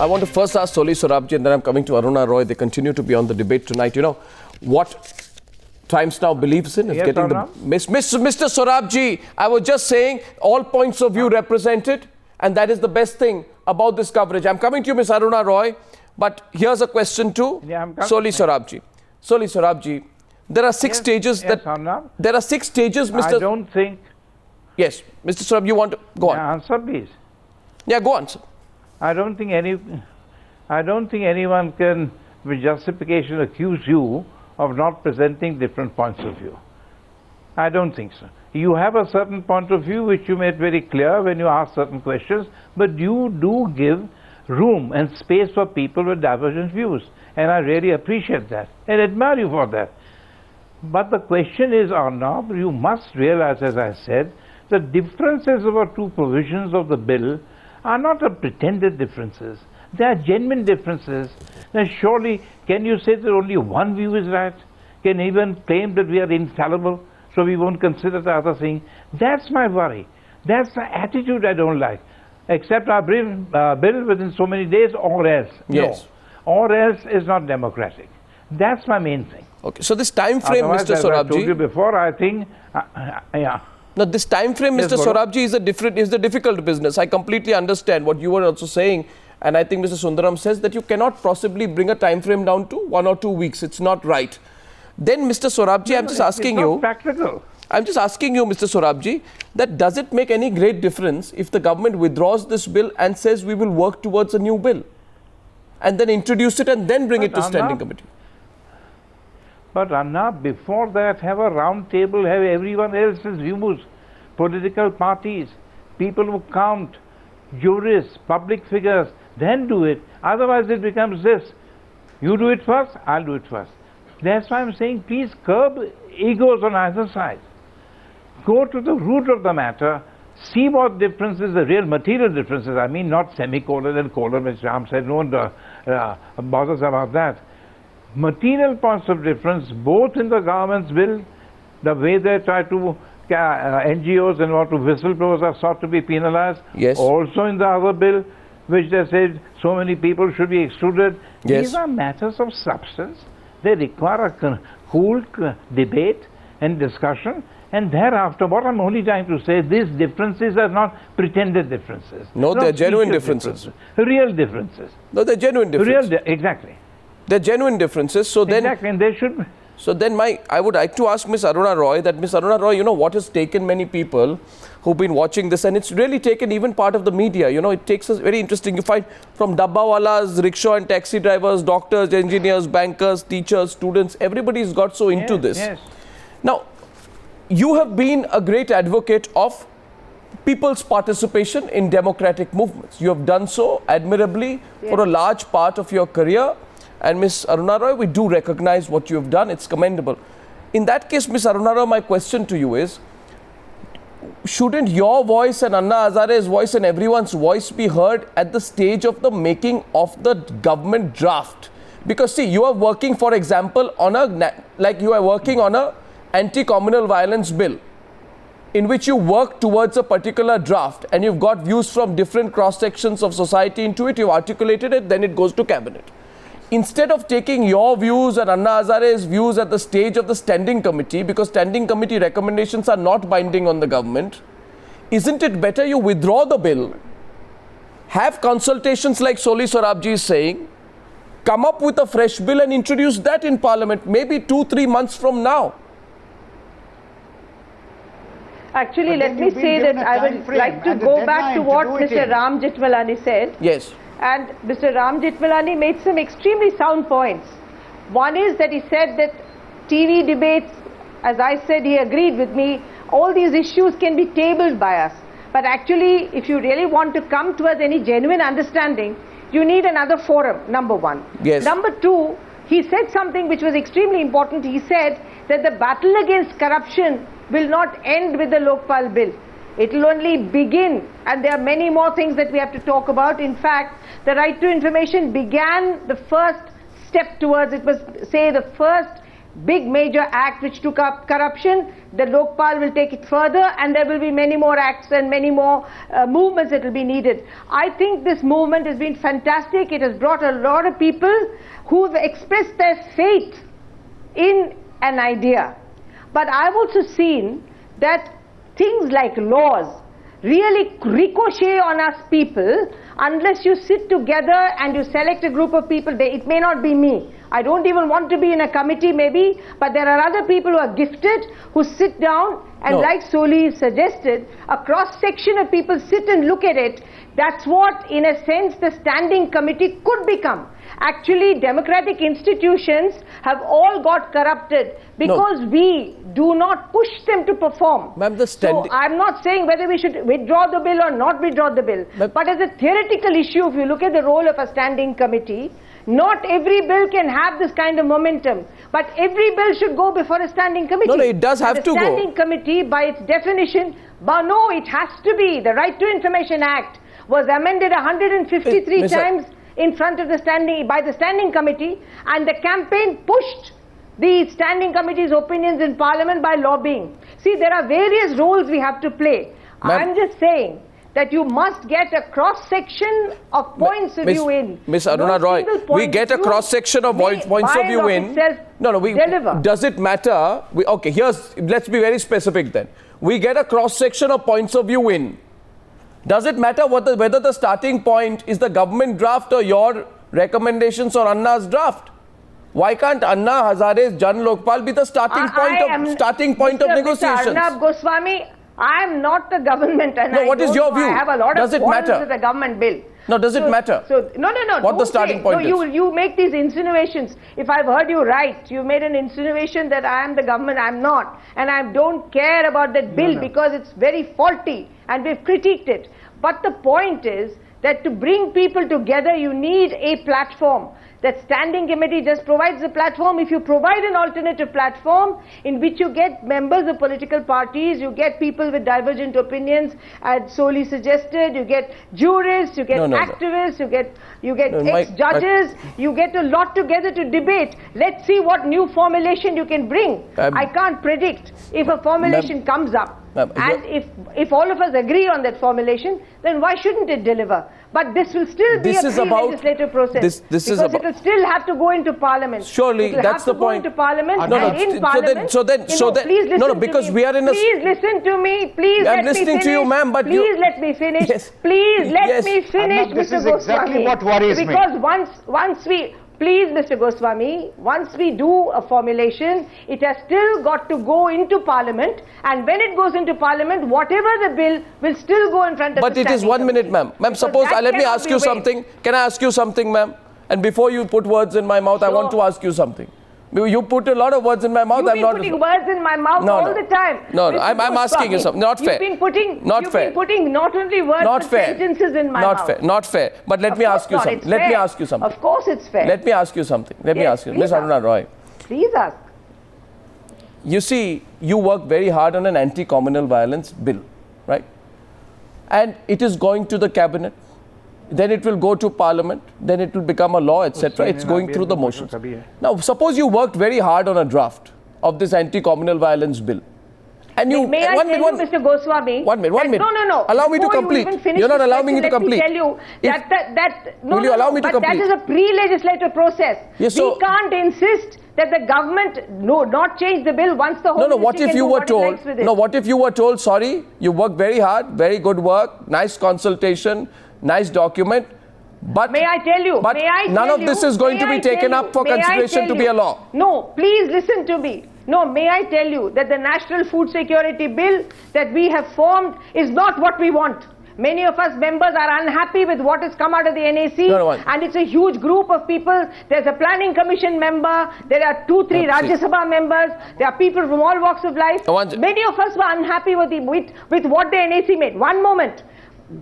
I want to first ask Soli Sorabji and then I'm coming to Aruna Roy. They continue to be on the debate tonight. You know, what Times Now believes in is yes, getting the... Mr. Sorabji, I was just saying all points of view represented, and that is the best thing about this coverage. I'm coming to you, Ms. Aruna Roy, but here's a question to Soli Sorabji. Soli Sorabji, there are six stages that... There are 6 stages, Mr. I don't think... Yes, Mr. Sorabji, you want to... Go on. Answer, please. Yeah, go on, sir. I don't think anyone can, with justification, accuse you of not presenting different points of view. I don't think so. You have a certain point of view which you made very clear when you ask certain questions, but you do give room and space for people with divergent views, and I really appreciate that and admire you for that. But the question is, Arnab, you must realize, as I said, the differences of our 2 provisions of the bill are not pretended differences. They are genuine differences. Now surely, can you say that only one view is right? Can you even claim that we are infallible, so we won't consider the other thing? That's my worry. That's the attitude I don't like. Accept our bill within so many days or else. Yes. No. Or else is not democratic. That's my main thing. Okay, so this time frame, Otherwise, Mr. as Sorabji... I told you before, I think... yeah. Now, this time frame, yes, Mr. Sorabji, is the difficult business. I completely understand what you were also saying, and I think Mr. Sundaram says that you cannot possibly bring a time frame down to 1 or 2 weeks. It's not right. Then, Mr. Sorabji, I'm just asking you... It's not practical. I'm just asking you, Mr. Sorabji, that does it make any great difference if the government withdraws this bill and says we will work towards a new bill, and then introduce it and then bring it to standing committee? But Anna, before that, have a round table, have everyone else's views, political parties, people who count, jurists, public figures, then do it. Otherwise it becomes this. You do it first, I'll do it first. That's why I'm saying, please curb egos on either side. Go to the root of the matter, see what differences, the real material differences, I mean not semicolon and colon, which Ram said, no one bothers about that. Material points of difference, both in the government's bill, the way they try to, NGOs and what to whistleblowers are sought to be penalized, yes. Also in the other bill, which they said so many people should be excluded. Yes. These are matters of substance. They require a cool debate and discussion, and thereafter, what I'm only trying to say, these differences are not pretended differences. No, they're genuine differences. Real differences. No, they're genuine differences. Exactly. They're genuine differences. So then, exactly, and they should. So then, I would like to ask Ms. Aruna Roy that, Ms. Aruna Roy, you know, what has taken many people who've been watching this, and it's really taken even part of the media. You know, it takes us very interesting. You find from dabbawalas, rickshaw and taxi drivers, doctors, engineers, bankers, teachers, students, everybody's got so into this. Yes. Now, you have been a great advocate of people's participation in democratic movements. You have done so admirably for a large part of your career. And Ms. Aruna Roy, we do recognize what you have done. It's commendable. In that case, Ms. Aruna Roy, my question to you is, shouldn't your voice and Anna Hazare's voice and everyone's voice be heard at the stage of the making of the government draft? Because see, you are working, for example, on a anti-communal violence bill in which you work towards a particular draft, and you've got views from different cross-sections of society into it, you've articulated it, then it goes to cabinet. Instead of taking your views and Anna Hazare's views at the stage of the standing committee, because standing committee recommendations are not binding on the government, isn't it better you withdraw the bill, have consultations like Soli Sorabji is saying, come up with a fresh bill and introduce that in Parliament, maybe 2-3 months from now? Actually, let me say that I would like to go back to what Mr. Ram Jethmalani said. Yes. And Mr. Ram Jethmalani made some extremely sound points. One is that he said that TV debates, as I said, he agreed with me, all these issues can be tabled by us. But actually, if you really want to come towards any genuine understanding, you need another forum, number one. Yes. Number two, he said something which was extremely important. He said that the battle against corruption will not end with the Lokpal bill. It will only begin, and there are many more things that we have to talk about. In fact, the right to information began the first step towards, it was, say, the first big major act which took up corruption. The Lokpal will take it further, and there will be many more acts and many more movements that will be needed. I think this movement has been fantastic. It has brought a lot of people who have expressed their faith in an idea. But I've also seen that things like laws really ricochet on us people unless you sit together and you select a group of people. It may not be me. I don't even want to be in a committee maybe, but there are other people who are gifted who sit down and like Soli suggested, a cross-section of people sit and look at it. That's what, in a sense, the standing committee could become. Actually, democratic institutions have all got corrupted because we do not push them to perform. So I'm not saying whether we should withdraw the bill or not withdraw the bill. But as a theoretical issue, if you look at the role of a standing committee, not every bill can have this kind of momentum. But every bill should go before a standing committee. No, it does have to go. The standing committee, by its definition, but no, it has to be. The Right to Information Act was amended 153 times in front of the by the standing committee, and the campaign pushed the standing committee's opinions in Parliament by lobbying. See, there are various roles we have to play. I'm just saying that you must get a cross-section of points of view in. Ms. Aruna Roy, we get a cross-section of points of view in. Does it matter? Okay, let's be very specific then. We get a cross-section of points of view in. Does it matter whether the starting point is the government draft or your recommendations or Anna's draft? Why can't Anna Hazare's Jan Lokpal be the starting point of negotiations? Mr. Arnab Goswami, I am not the government, and what is your view? I have a lot of quarrels with the government bill. No, does it matter? No. What the starting point is? You make these insinuations. If I've heard you right, you made an insinuation that I am the government. I'm not. And I don't care about that bill because it's very faulty and we've critiqued it. But the point is that to bring people together, you need a platform. That standing committee just provides a platform. If you provide an alternative platform in which you get members of political parties, you get people with divergent opinions, as Soli suggested, you get jurists, you get activists, you get ex-judges, you get a lot together to debate. Let's see what new formulation you can bring. I can't predict if a formulation comes up. And if all of us agree on that formulation, then why shouldn't it deliver? But this will still be a pre-legislative process because it will still have to go into Parliament. Surely, that's the point. It will have to go into Parliament, and in Parliament, because we are in a... Please listen to me, please let me finish. I'm listening to you, ma'am, but please let me finish. Please let me finish, Mr. Goswami. This is exactly what worries me. Because once we... Please, Mr. Goswami, once we do a formulation, it has still got to go into Parliament, and when it goes into Parliament, whatever the bill will still go in front of the standing committee. But it is 1 minute, ma'am. Ma'am, suppose, let me ask you something. Can I ask you something, ma'am? And before you put words in my mouth, I want to ask you something. You put a lot of words in my mouth. You've been putting words in my mouth all the time. No, I'm asking you something. Not fair. You've been putting not only words but sentences in my mouth. Not fair. But let me ask you something. Let me ask you something. Of course it's fair. Let me ask you something. Let me ask you. Ms. Aruna Roy. Please ask. You see, you work very hard on an anti-communal violence bill, right? And it is going to the cabinet. Then it will go to Parliament, then it will become a law, etc. It's going through the motions. Now, suppose you worked very hard on a draft of this anti-communal violence bill. And you... May I tell you, Mr. Goswami? 1 minute. No. Allow me to complete. You're not allowing me to complete. Let me tell you will you allow me to complete? That is a pre-legislative process. Yes, we can't insist that the government not change the bill once the whole what if you were told, what if you were told, sorry, you worked very hard, very good work, nice consultation, nice document, but may I tell you? But none of this is going to be taken up for consideration to be a law. No, please listen to me. No, may I tell you that the National Food Security Bill that we have formed is not what we want. Many of us members are unhappy with what has come out of the NAC, and it's a huge group of people. There's a planning commission member, there are 2-3 Rajya Sabha members, there are people from all walks of life. Many of us were unhappy with what the NAC made. One moment.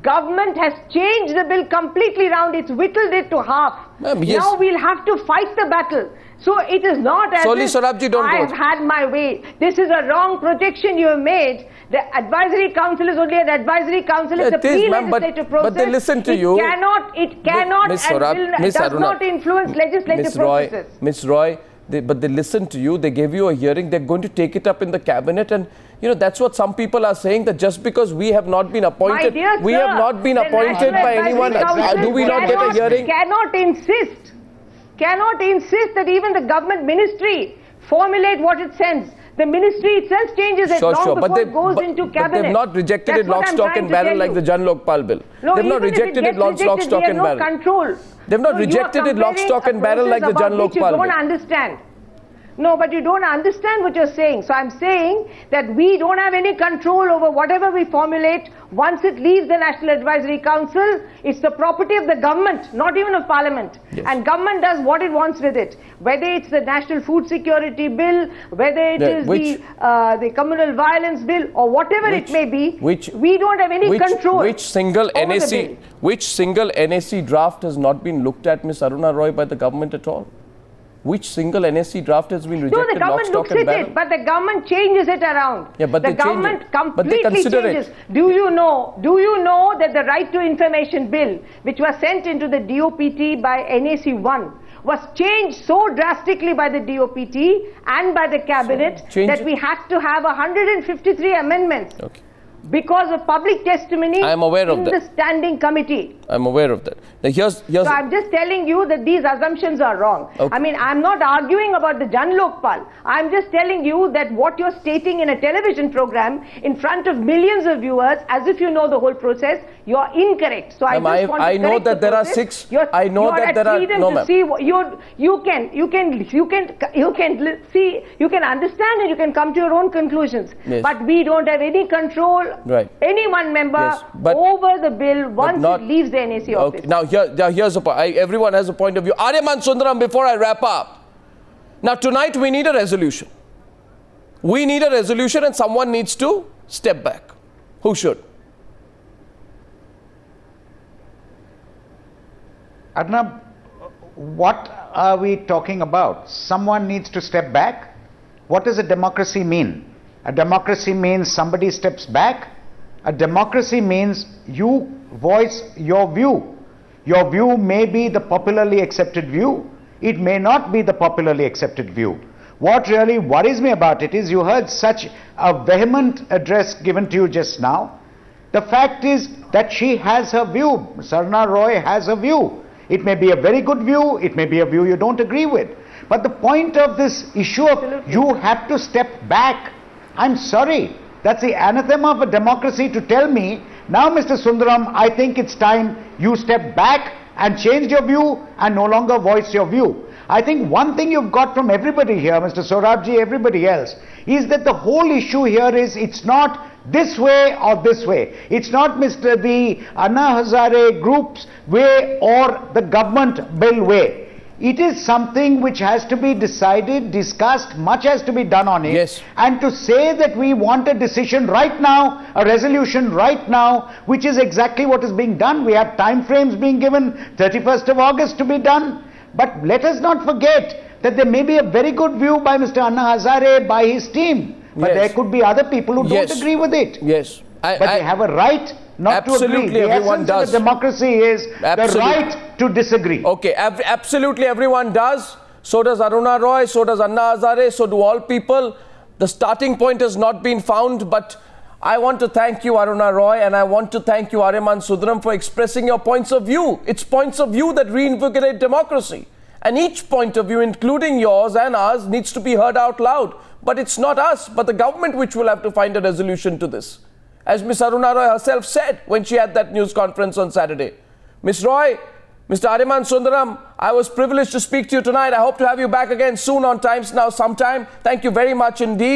Government has changed the bill completely round. It's whittled it to half. Now we'll have to fight the battle. So it is not as if I've had my way. This is a wrong projection you have made. The advisory council is only an advisory council. It's a pre-legislative process. But they listen to you. It cannot and does not influence legislative processes. Ms. Roy, but they listened to you, they gave you a hearing, they're going to take it up in the cabinet, and that's what some people are saying, that just because we have not been appointed, we have not been appointed by anyone, do we not get a hearing? Cannot insist that even the government ministry formulate what it sends. The ministry itself changes it long before it goes into cabinet. But they've not rejected it lock, stock and barrel like the Jan Lokpal bill. No, they've not rejected it lock, stock and barrel. Control. They've not rejected it lock, stock and barrel like the Jan Lokpal bill. You don't understand. No, but you don't understand what you're saying. So I'm saying that we don't have any control over whatever we formulate. Once it leaves the National Advisory Council, it's the property of the government, not even of Parliament. Yes. And government does what it wants with it. Whether it's the National Food Security Bill, whether it is the Communal Violence Bill, or whatever it may be, we don't have any control. Which single NAC draft has not been looked at, Ms. Aruna Roy, by the government at all? Which single NSC draft has been rejected? No, the government looks at it, but the government changes it around. Yeah, but the government completely changes. It. Do you know that the Right to Information Bill, which was sent into the DOPT by NAC 1, was changed so drastically by the DOPT and by the cabinet that we had to have 153 amendments. Okay. Because of public testimony I am aware of in that. the standing committee. I'm aware of that. Now so I'm just telling you that these assumptions are wrong. Okay. I mean, I'm not arguing about the Jan Lokpal. I'm just telling you that what you're stating in a television program in front of millions of viewers, as if you know the whole process, you're incorrect. So I know that there are 6. I know that there are no, see, you can understand and you can come to your own conclusions. Yes. But we don't have any control. Right. Any one member over the bill once it leaves the NAC office. Okay. Now here's a point. Everyone has a point of view. Aryaman Sundaram, before I wrap up. Now tonight we need a resolution. We need a resolution and someone needs to step back. Who should? Arnab, what are we talking about? Someone needs to step back? What does a democracy mean? A democracy means somebody steps back. A democracy means you voice your view. Your view may be the popularly accepted view. It may not be the popularly accepted view. What really worries me about it is you heard such a vehement address given to you just now. The fact is that she has her view. Aruna Roy has her view. It may be a very good view. It may be a view you don't agree with. But the point of this issue of you have to step back. I'm sorry, that's the anathema of a democracy to tell me, now Mr. Sundaram, I think it's time you step back and change your view and no longer voice your view. I think one thing you've got from everybody here, Mr. Sorabji, everybody else, is that the whole issue here is it's not this way or this way. It's not the Anna Hazare group's way or the government bill way. It is something which has to be decided, discussed, much has to be done on it. Yes. And to say that we want a decision right now, a resolution right now, which is exactly what is being done. We have time frames being given, 31st of August to be done. But let us not forget that there may be a very good view by Mr. Anna Hazare, by his team. But there could be other people who don't agree with it. Yes. But they have a right not to agree. The essence of the democracy is the right to disagree. Okay, absolutely everyone does. So does Aruna Roy, so does Anna Hazare, so do all people. The starting point has not been found, but I want to thank you, Aruna Roy, and I want to thank you, Aryaman Sundaram, for expressing your points of view. It's points of view that reinvigorate democracy. And each point of view, including yours and ours, needs to be heard out loud. But it's not us, but the government which will have to find a resolution to this. As Ms. Aruna Roy herself said when she had that news conference on Saturday. Ms. Roy, Mr. Aryaman Sundaram, I was privileged to speak to you tonight. I hope to have you back again soon on Times Now sometime. Thank you very much indeed.